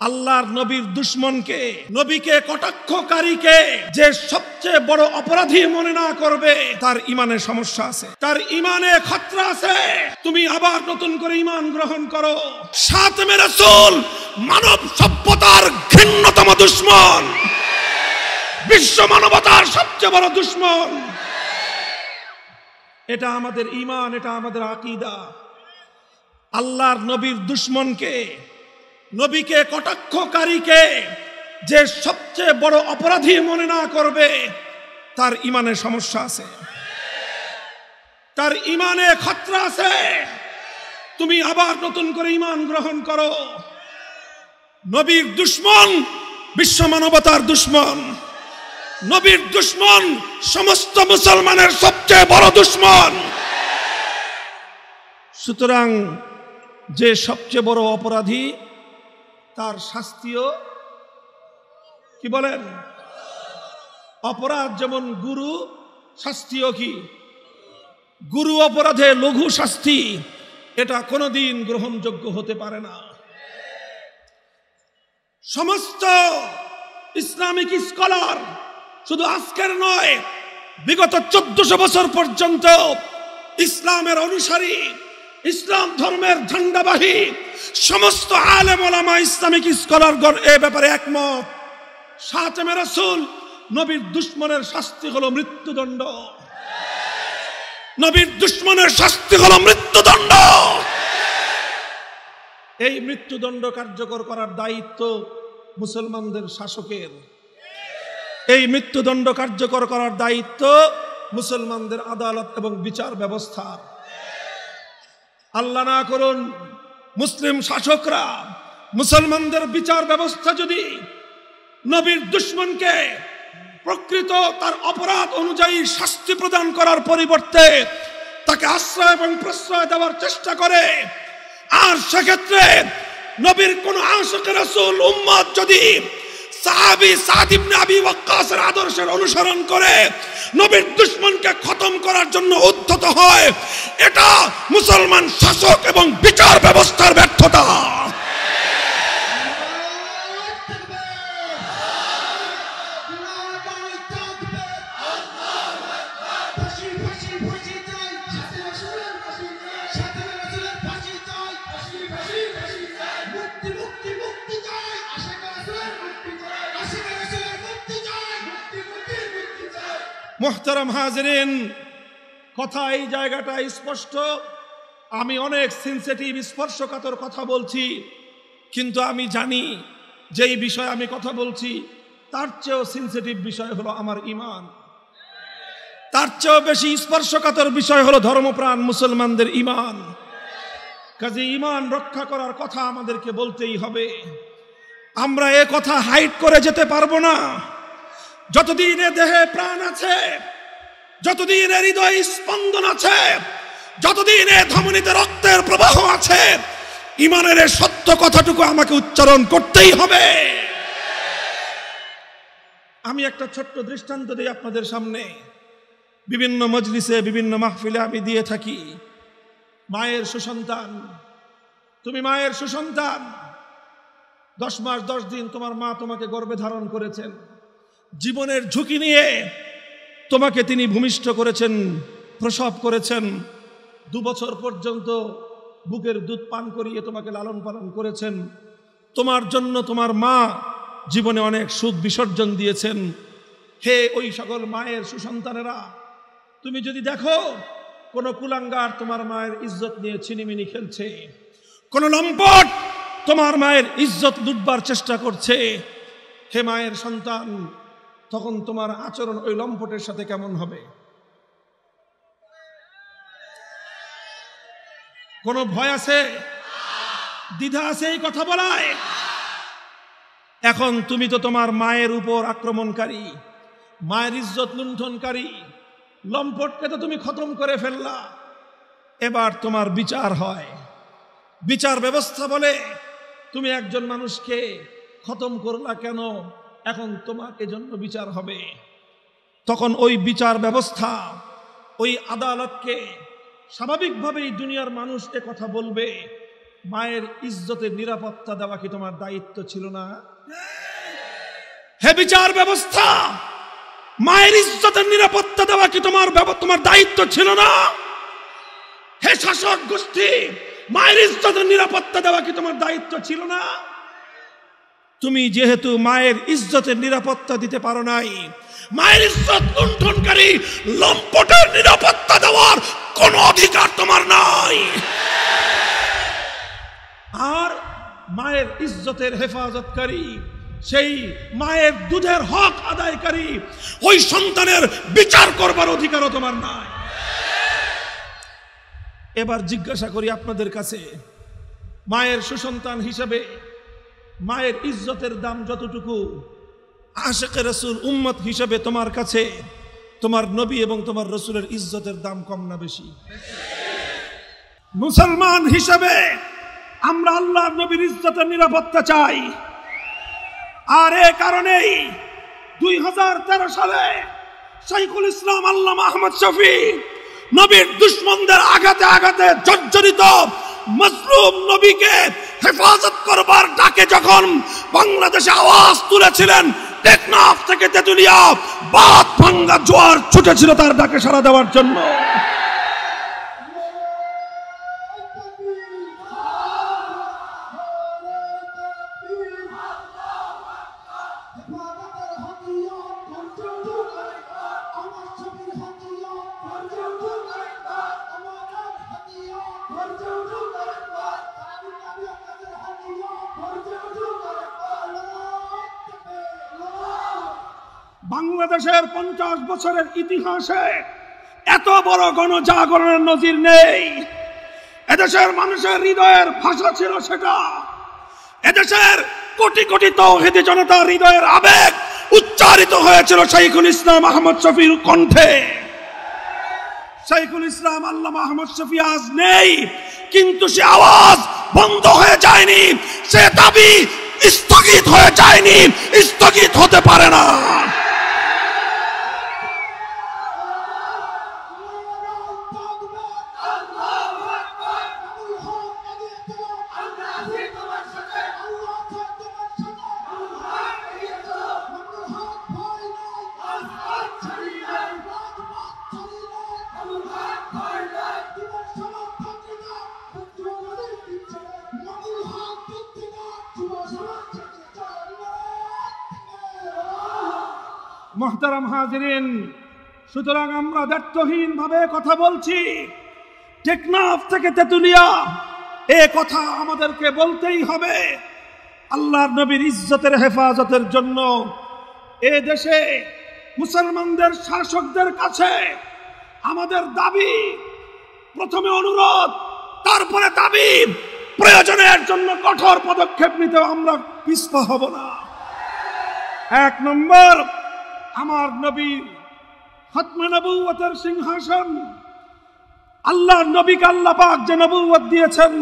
আল্লাহর নবীর দুশমনকে, নবীকে কটাক্ষকারীকে যে সবচেয়ে বড় অপরাধী মনে না করবে, তার ইমানে সমস্যা আছে, তার ইমানে খতরা আছে। তুমি আবার নতুন করে ইমান গ্রহণ করো। খাতেমে রাসূল মানব সভ্যতার ঘৃণ্যতম দুশমন, বিশ্ব মানবতার সবচেয়ে বড় দুশমন। এটা আমাদের ইমান, এটা আমাদের আকীদা। আল্লাহর নবীর দুশমনকে, নবীকে কটাক্ষকারীকে যে সবচেয়ে বড় অপরাধী মনে না করবে, তার ইমানে সমস্যা আছে, তার ইমানে খতরা আছে। তুমি আবার নতুন করে ইমান গ্রহণ করো। নবীর দুশমন বিশ্ব মানবতার দুশমন, নবীর দুশমন সমস্ত মুসলমানের সবচেয়ে বড় দুশমন। সুতরাং যে সবচেয়ে বড় অপরাধী, তার শাস্তিও কি বলেন? অপরাধ যেমন গুরু, শাস্তিও কি গুরু। অপরাধে লঘু শাস্তি, এটা কোনোদিন গ্রহণযোগ্য হতে পারে না। সমস্ত ইসলামিক স্কলার, শুধু আজকের নয়, বিগত 1400 বছর পর্যন্ত ইসলামের অনুসারী, ইসলাম ধর্মের ঝান্ডাবাহী সমস্ত আলেম ওলামা, ইসলামিক স্কলারগণ এ ব্যাপারে একমত। খাতেমে রাসূল নবীর দুশমনের শাস্তি হলো মৃত্যুদণ্ড। নবীর দুশমনের শাস্তি হলো মৃত্যুদণ্ড। এই মৃত্যুদণ্ড কার্যকর করার দায়িত্ব মুসলমানদের শাসকের। এই মৃত্যুদণ্ড কার্যকর করার দায়িত্ব মুসলমানদের আদালত এবং বিচার ব্যবস্থার। আল্লাহ না করুন মুসলিম শাসকরা মুসলমানদের বিচার ব্যবস্থা যদি নবীর দুশমনকে প্রকৃত তার অপরাধ অনুযায়ী শাস্তি প্রদান করার পরিবর্তে তাকে আশ্রয় এবং প্রশ্রয় দেওয়ার চেষ্টা করে, আর সেক্ষেত্রে নবীর কোন আশিক রাসূল উম্মত যদি সাহাবী সাদ ইবনে আবি ওয়াক্কাসের আদর্শের অনুসরণ করে নবীর দুশমনকে খতম করার জন্য উদ্যত হয়, এটা মুসলমান শাসক এবং বিচার ব্যবস্থার ব্যর্থতা। মুহতারাম হাজিরিন, কথা এই জায়গাটা স্পষ্ট। আমি অনেক সেনসিটিভ, স্পর্শকাতর কথা বলছি, কিন্তু আমি জানি যে এই বিষয়ে আমি কথা বলছি তার চেয়েও সেনসিটিভ বিষয় হলো আমার ইমান, তার চেয়েও বেশি স্পর্শকাতর বিষয় হলো ধর্মপ্রাণ মুসলমানদের ইমান। কাজে ইমান রক্ষা করার কথা আমাদেরকে বলতেই হবে। আমরা এ কথা হাইড করে যেতে পারবো না। যতদিন এ দেহে প্রাণ আছে, যতদিন এ হৃদয় স্পন্দন আছে, যতদিন এ ধমনীতে রক্তের প্রবাহ আছে, ইমানের সত্য কথাটুকু আমাকে উচ্চারণ করতেই হবে। আমি একটা ছোট্ট দৃষ্টান্ত দিই আপনাদের সামনে। বিভিন্ন মজলিসে, বিভিন্ন মাহফিলে আমি দিয়ে থাকি। মায়ের সুসন্তান, তুমি মায়ের সুসন্তান, 10 মাস 10 দিন তোমার মা তোমাকে গর্ভে ধারণ করেছেন, জীবনের ঝুঁকি নিয়ে তোমাকে তিনি ভূমিষ্ঠ করেছেন, প্রসব করেছেন, 2 বছর পর্যন্ত বুকের দুধ পান করিয়ে তোমাকে লালন পালন করেছেন। তোমার জন্য তোমার মা জীবনে অনেক সুখ বিসর্জন দিয়েছেন। হে ওই সকল মায়ের সুসন্তানেরা, তুমি যদি দেখো কোন কুলাঙ্গার তোমার মায়ের ইজ্জত নিয়ে ছিনিমিনি খেলছে, কোন লম্পট তোমার মায়ের ইজ্জত লুটবার চেষ্টা করছে, হে মায়ের সন্তান, তখন তোমার আচরণ ওই লম্পটের সাথে কেমন হবে? কোন ভয় আছে? দ্বিধা আছে এই কথা বলায়? এখন তুমি তো তোমার মায়ের উপর আক্রমণকারী, মায়ের ইজ্জত লুণ্ঠনকারী লম্পটকে তো তুমি খতম করে ফেললা। এবার তোমার বিচার হয়। বিচার ব্যবস্থা বলে তুমি একজন মানুষকে খতম করলা কেন, এখন তোমাকে জন্য বিচার হবে। তখন ওই বিচার ব্যবস্থা, ওই আদালতকে স্বাভাবিকভাবেই দুনিয়ার মানুষ এ কথা বলবে, মায়ের ইজ্জতের নিরাপত্তা দেওয়া কি তোমার দায়িত্ব ছিল না? হে বিচার ব্যবস্থা, মায়ের ইজ্জতের নিরাপত্তা দেওয়া কি তোমার দায়িত্ব ছিল না? হে শাসক গোষ্ঠী, মায়ের ইজ্জতের নিরাপত্তা দেওয়া কি তোমার দায়িত্ব ছিল না? তুমি যেহেতু মায়ের ইজ্জতের নিরাপত্তা দিতে পারো নাই, মায়ের ইজ্জত লুণ্ঠনকারী লম্পটের নিরাপত্তা দেওয়ার কোন অধিকার তোমার নাই। আর মায়ের ইজ্জতের হেফাজতকারী, সেই মায়ের দুধের হক আদায়কারী ওই সন্তানের বিচার করবার অধিকারও তোমার নাই। এবার জিজ্ঞাসা করি আপনাদের কাছে, মায়ের সুসন্তান হিসেবে মায়ের ইজ্জতের দাম যতটুকু, আশিকে রাসূল উম্মত হিসেবে তোমার কাছে তোমার নবী এবং তোমার রাসূলের ইজ্জতের দাম কম না বেশি? মুসলমান হিসেবে আমরা আল্লাহর নবীর ইজ্জতের নিরাপত্তা চাই। আর এ কারণেই 2013 সালে শাইখুল ইসলাম আল্লামা আহমদ শফী নবীর দুশমনদের আঘাতে আঘাতে জর্জরিত মজলুম নবীকে হেফাজত করবার ডাকে যখন বাংলাদেশে আওয়াজ তুলেছিলেন, টেকনাফ থেকে তেতুলিয়া বাদ ভাঙ্গা জোয়ার ছুটেছিল তার ডাকে সাড়া দেওয়ার জন্য। বাংলাদেশের 50 বছরের ইতিহাসে এত বড় গণজাগরণের নজির নেই। এদেশের মানুষের হৃদয়ের ভাষা ছিল সেটা। এদেশের কোটি কোটি তাওহীদি জনতার হৃদয়ের আবেগ উচ্চারিত হয়েছিল শাইখুল ইসলাম আহমদ শফীর কণ্ঠে। শাইখুল ইসলাম আল্লামা আহমদ শফী আজ নেই, কিন্তু সে আওয়াজ বন্ধ হয়ে যায়নি, সে দাবি স্থগিত হয়ে যায়নি, স্থগিত হতে পারে না। মুহতারাম হাজিরিন, সুতরাং আমরা দায়িত্বহীন ভাবে কথা বলছি। টেকনাফ থেকে তেতুলিয়া এ কথা আমাদেরকে বলতেই হবে। আল্লাহর নবীর ইজ্জতের হেফাজতের জন্য এ দেশে মুসলমানদের শাসকদের কাছে আমাদের দাবি, প্রথমে অনুরোধ, তারপরে দাবি, প্রয়োজনের জন্য কঠোর পদক্ষেপ নিতে আমরা পিছপা হব না। 1 নম্বর, আমার নবীর খতমে নবুয়তের সিংহাসন, আল্লাহর নবীকে আল্লাহ পাক যে নবুয়ত দিয়েছেন,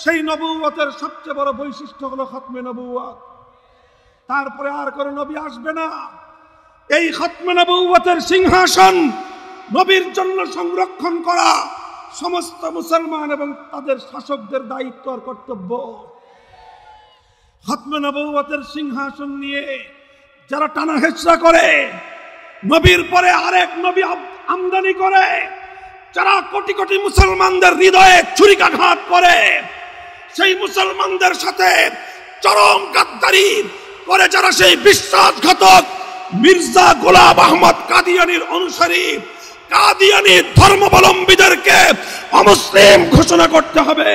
সেই নবুয়তের সবচেয়ে বড় বৈশিষ্ট্য হলো খতমে নবুয়ত। তারপরে আর কোনো নবী আসবে না। এই খতমে নবুয়তের সিংহাসন নবীর জন্য সংরক্ষণ করা সমস্ত মুসলমান এবং তাদের শাসকদের দায়িত্ব আর কর্তব্য। খতমে নবুয়তের সিংহাসন নিয়ে যারা টানা হেচড়া করে, নবীর পরে আরেক নবী আমদানি করে, যারা কোটি কোটি মুসলমানদের হৃদয়ে ছুরিকাঘাত করে, সেই মুসলমানদের সাথে চরম গাদ্দারি করে যারা সেই বিশ্বাসঘাতক মির্জা গোলাম আহমদ কাদিয়ানির অনুসারী, কাদিয়ানি ধর্মাবলম্বীদেরকে অমুসলিম ঘোষণা করতে হবে।